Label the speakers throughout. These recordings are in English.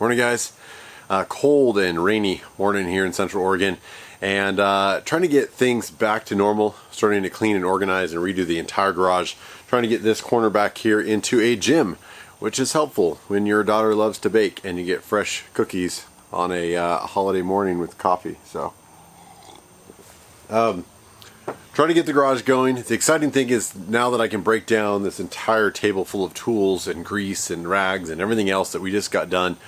Speaker 1: Morning, guys. Cold and rainy morning here in Central Oregon, and trying to get things back to normal, starting to clean and organize and redo the entire garage, trying to get this corner back here into a gym, which is helpful when your daughter loves to bake and you get fresh cookies on a holiday morning with coffee. So trying to get the garage going. The exciting thing is now that I can break down this entire table full of tools and grease and rags and everything else that we just got done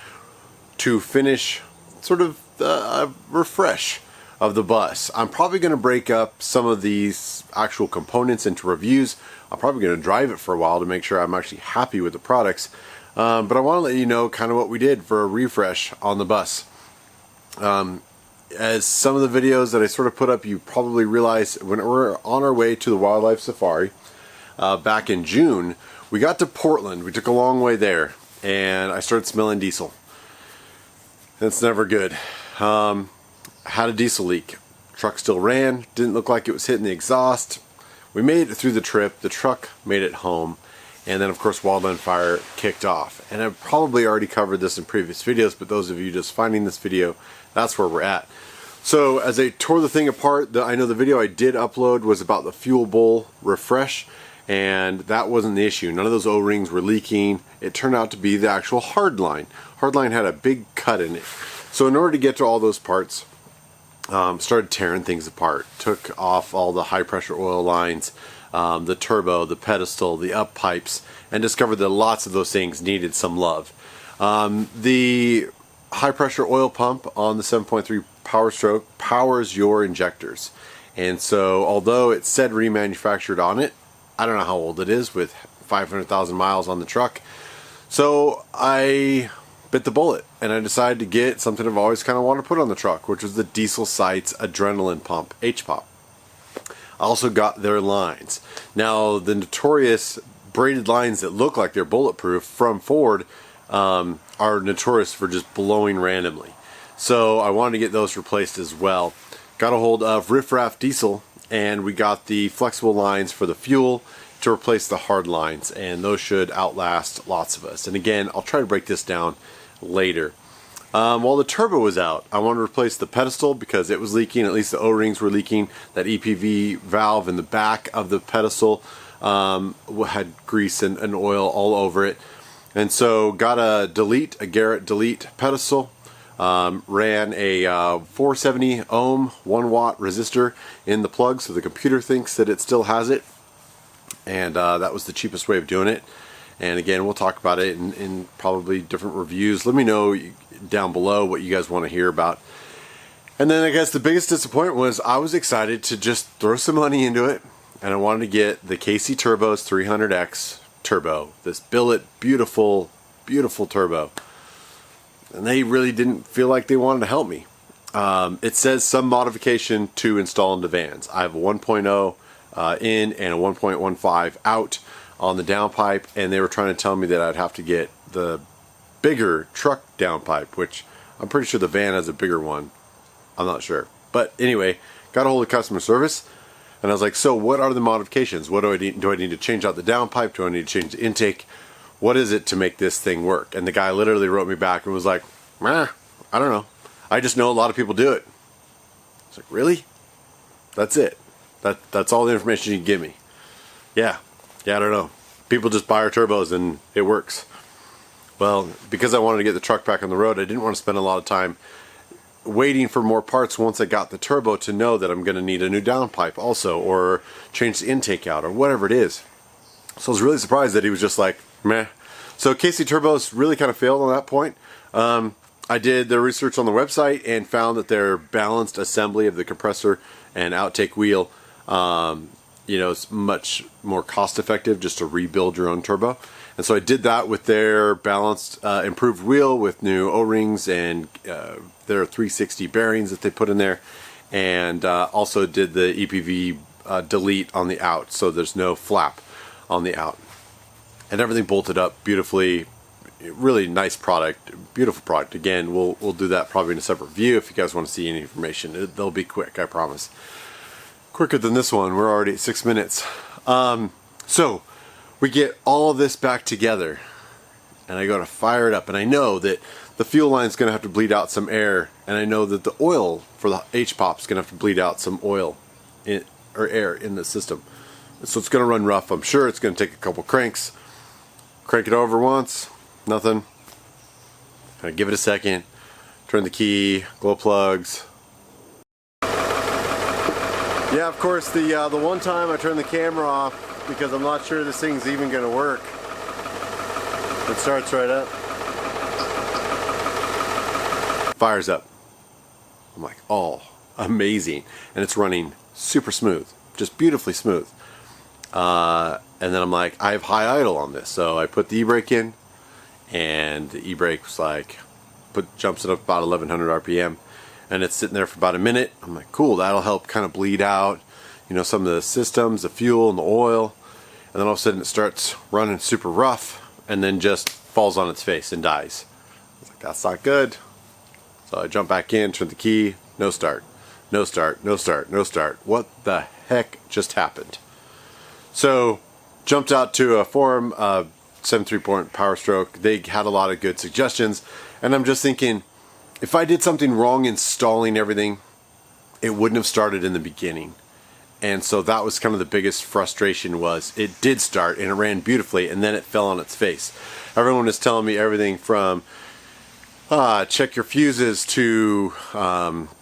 Speaker 1: to finish sort of a refresh of the bus. I'm probably going to break up some of these actual components into reviews. I'm probably going to drive it for a while to make sure I'm actually happy with the products. But I want to let you know kind of what we did for a refresh on the bus. As some of the videos that I sort of put up, you probably realize when we're on our way to the wildlife safari back in June, we got to Portland. We took a long way there, and I started smelling diesel. That's never good. Had a diesel leak. Truck still ran. Didn't look like it was hitting the exhaust. We made it through the trip. The truck made it home. And then, of course, wildland fire kicked off. And I've probably already covered this in previous videos, but those of you just finding this video, that's where we're at. So as I tore the thing apart, I know the video I did upload was about the fuel bowl refresh, and that wasn't the issue. None of those O-rings were leaking. It turned out to be the actual hardline. Hardline had a big cut in it. So in order to get to all those parts, started tearing things apart. Took off all the high pressure oil lines, the turbo, the pedestal, the up pipes, and discovered that lots of those things needed some love. The high pressure oil pump on the 7.3 Powerstroke powers your injectors. And so although it said remanufactured on it, I don't know how old it is with 500,000 miles on the truck. So I bit the bullet and I decided to get something I've always kind of wanted to put on the truck, which was the Diesel Sights adrenaline pump, HPOP. I also got their lines. Now the notorious braided lines that look like they're bulletproof from Ford are notorious for just blowing randomly. So I wanted to get those replaced as well. Got a hold of Riff Raff Diesel, and we got the flexible lines for the fuel to replace the hard lines, and those should outlast lots of us. And again, I'll try to break this down later. While the turbo was out, I wanted to replace the pedestal because it was leaking. At least the O-rings were leaking. That EPV valve in the back of the pedestal had grease and oil all over it. And so got a Garrett Delete pedestal. Ran a 470 ohm 1 watt resistor in the plug, so the computer thinks that it still has it, and that was the cheapest way of doing it. And again, we'll talk about it in probably different reviews. Let me know down below what you guys want to hear about. And then I guess the biggest disappointment was I was excited to just throw some money into it, and I wanted to get the KC Turbo's 300X turbo, this billet beautiful turbo. And they really didn't feel like they wanted to help me. It says some modification to install into vans. I have a 1.0 in and a 1.15 out on the downpipe, and they were trying to tell me that I'd have to get the bigger truck downpipe, which I'm pretty sure the van has a bigger one. I'm not sure. But anyway, got a hold of customer service, and I was like, so what are the modifications? What do I need? Do I need to change out the downpipe? Do I need to change the intake? What is it to make this thing work? And the guy literally wrote me back and was like, I don't know. I just know a lot of people do it. I was like, really? That's it? That's all the information you can give me? Yeah, I don't know. People just buy our turbos and it works. Well, because I wanted to get the truck back on the road, I didn't want to spend a lot of time waiting for more parts once I got the turbo to know that I'm going to need a new downpipe also, or change the intake out, or whatever it is. So I was really surprised that he was just like, meh. So KC Turbos really kind of failed on that point. I did the research on the website and found that their balanced assembly of the compressor and outtake wheel, is much more cost effective just to rebuild your own turbo. And so I did that with their balanced, improved wheel with new O-rings and their 360 bearings that they put in there. And also did the EPV delete on the out, so there's no flap on the out. And everything bolted up beautifully. Really nice product, beautiful product. Again, we'll do that probably in a separate view if you guys want to see any information. They'll be quick, I promise. Quicker than this one. We're already at 6 minutes. So we get all of this back together. and I go to fire it up, and I know that the fuel line is going to have to bleed out some air, and I know that the oil for the H-pop is going to have to bleed out some oil or air in the system. So it's going to run rough. I'm sure it's going to take a couple cranks. Crank it over once, nothing. Kind of give it a second, turn the key, glow plugs. Yeah, of course, the one time I turned the camera off because I'm not sure this thing's even going to work. It starts right up. Fires up. I'm like, oh, amazing. And it's running super smooth, just beautifully smooth. And then I'm like, I have high idle on this. So I put the e-brake in, and the e-brake was like, jumps it up about 1100 RPM. And it's sitting there for about a minute. I'm like, cool, that'll help kind of bleed out, you know, some of the systems, the fuel and the oil. And then all of a sudden it starts running super rough and then just falls on its face and dies. I was like, that's not good. So I jump back in, turn the key, no start. No start, no start, no start. What the heck just happened? So jumped out to a forum, 73-point Powerstroke. They had a lot of good suggestions. And I'm just thinking, if I did something wrong installing everything, it wouldn't have started in the beginning. And so that was kind of the biggest frustration, was it did start and it ran beautifully and then it fell on its face. Everyone is telling me everything from check your fuses to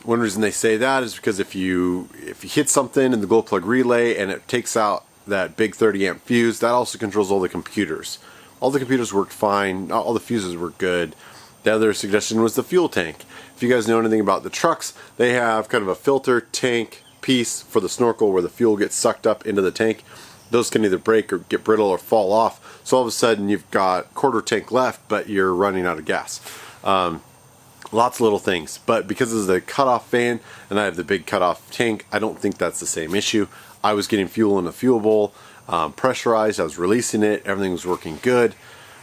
Speaker 1: one reason they say that is because if you hit something in the glow plug relay and it takes out that big 30 amp fuse, that also controls all the computers. All the computers worked fine, all the fuses were good. The other suggestion was the fuel tank. If you guys know anything about the trucks, they have kind of a filter tank piece for the snorkel where the fuel gets sucked up into the tank. Those can either break or get brittle or fall off. So all of a sudden you've got quarter tank left, but you're running out of gas. Lots of little things. But because of the cutoff fan and I have the big cutoff tank, I don't think that's the same issue. I was getting fuel in a fuel bowl, pressurized, I was releasing it, everything was working good.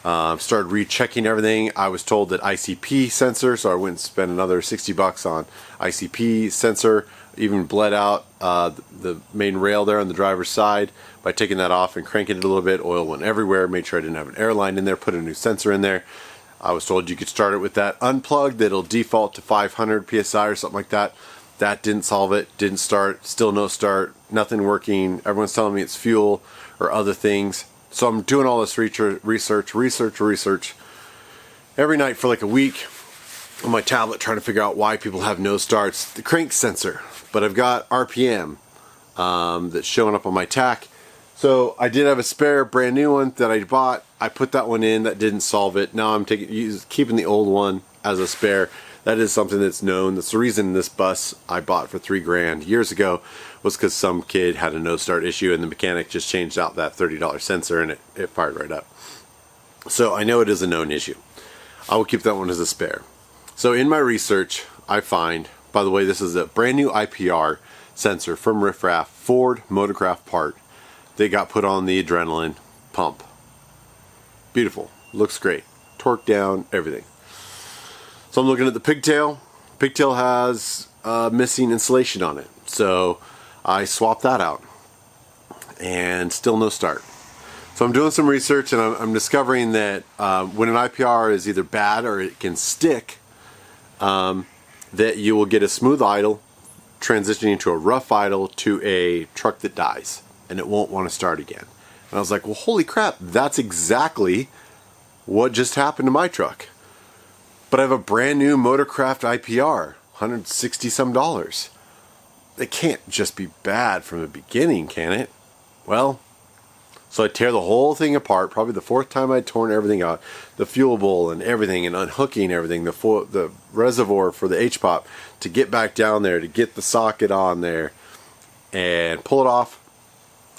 Speaker 1: Started rechecking everything. I was told that ICP sensor, so I went and spent another 60 bucks on ICP sensor. Even bled out the main rail there on the driver's side by taking that off and cranking it a little bit. Oil went everywhere. Made sure I didn't have an air line in there. Put a new sensor in there. I was told you could start it with that unplugged. It'll default to 500 PSI or something like that. That didn't solve it. Didn't start. Still no start. Nothing working. Everyone's telling me it's fuel or other things. So I'm doing all this research every night for like a week on my tablet, trying to figure out why people have no starts. The crank sensor, but I've got RPM that's showing up on my tack. So I did have a spare brand new one that I bought. I put that one in. That didn't solve it. Now I'm keeping the old one as a spare. That is something that's known. That's the reason this bus I bought for $3,000 years ago was because some kid had a no start issue and the mechanic just changed out that $30 sensor and it fired right up. So I know it is a known issue. I will keep that one as a spare. So in my research, I find, by the way, this is a brand new IPR sensor from Riff Raff, Ford Motorcraft part. They got put on the adrenaline pump. Beautiful. Looks great. Torque down, everything. So I'm looking at the pigtail. Pigtail has missing insulation on it. So I swapped that out. And still no start. So I'm doing some research and I'm discovering that when an IPR is either bad or it can stick, that you will get a smooth idle transitioning to a rough idle to a truck that dies and it won't want to start again. And I was like, well, holy crap, that's exactly what just happened to my truck. But I have a brand new Motorcraft IPR, $160 some. It can't just be bad from the beginning, can it? Well, so I tear the whole thing apart, probably the fourth time I'd torn everything out, the fuel bowl and everything, and unhooking everything, the reservoir for the H-pop, to get back down there, to get the socket on there, and pull it off.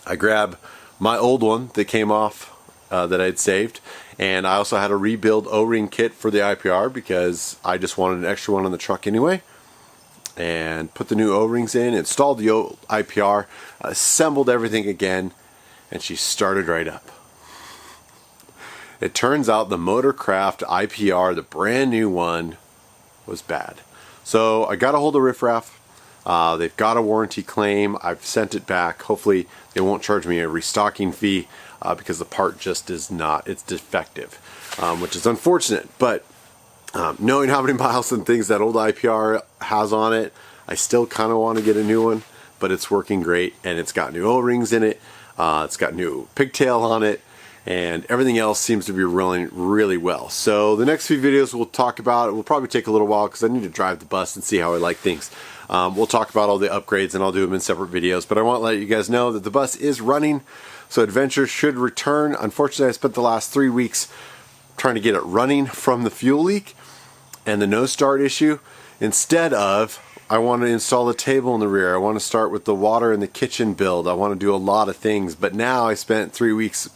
Speaker 1: I grab my old one that came off that I'd saved, and I also had a rebuild O-ring kit for the IPR because I just wanted an extra one on the truck anyway. And put the new O-rings in, installed the old IPR, assembled everything again, and she started right up. It turns out the Motorcraft IPR, the brand new one, was bad. So I got a hold of Riff Raff. They've got a warranty claim. I've sent it back. Hopefully they won't charge me a restocking fee because the part just is not, it's defective, which is unfortunate. But knowing how many miles and things that old IPR has on it, I still kind of want to get a new one, but it's working great, and it's got new O-rings in it. It's got new pigtail on it, and everything else seems to be running really well. So the next few videos we'll talk about, it will probably take a little while because I need to drive the bus and see how I like things. We'll talk about all the upgrades, and I'll do them in separate videos, but I want to let you guys know that the bus is running, so Adventure should return. Unfortunately, I spent the last 3 weeks trying to get it running from the fuel leak and the no start issue. Instead of, I want to install a table in the rear. I want to start with the water and the kitchen build. I want to do a lot of things, but now I spent 3 weeks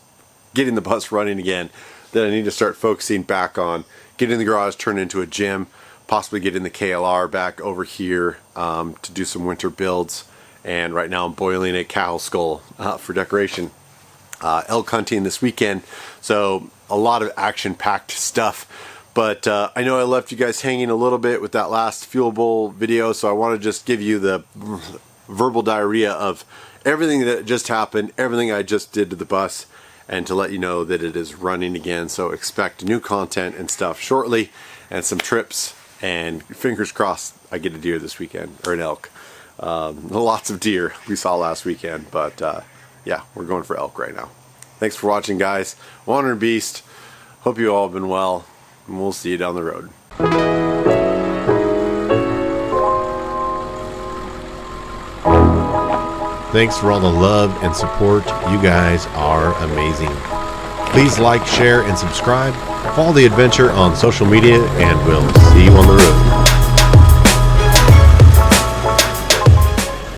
Speaker 1: getting the bus running again that I need to start focusing back on getting the garage turned into a gym, possibly getting the KLR back over here to do some winter builds. And right now I'm boiling a cow skull for decoration. Elk hunting this weekend, so a lot of action-packed stuff. But I know I left you guys hanging a little bit with that last fuel bowl video, so I want to just give you the verbal diarrhea of everything that just happened, everything I just did to the bus, and to let you know that it is running again. So expect new content and stuff shortly, and some trips, and fingers crossed I get a deer this weekend, or an elk. Lots of deer we saw last weekend, but yeah, we're going for elk right now. Thanks for watching, guys. Wandering Beast. Hope you all have been well, and we'll see you down the road.
Speaker 2: Thanks for all the love and support. You guys are amazing. Please like, share, and subscribe. Follow the adventure on social media, and we'll see you on the road.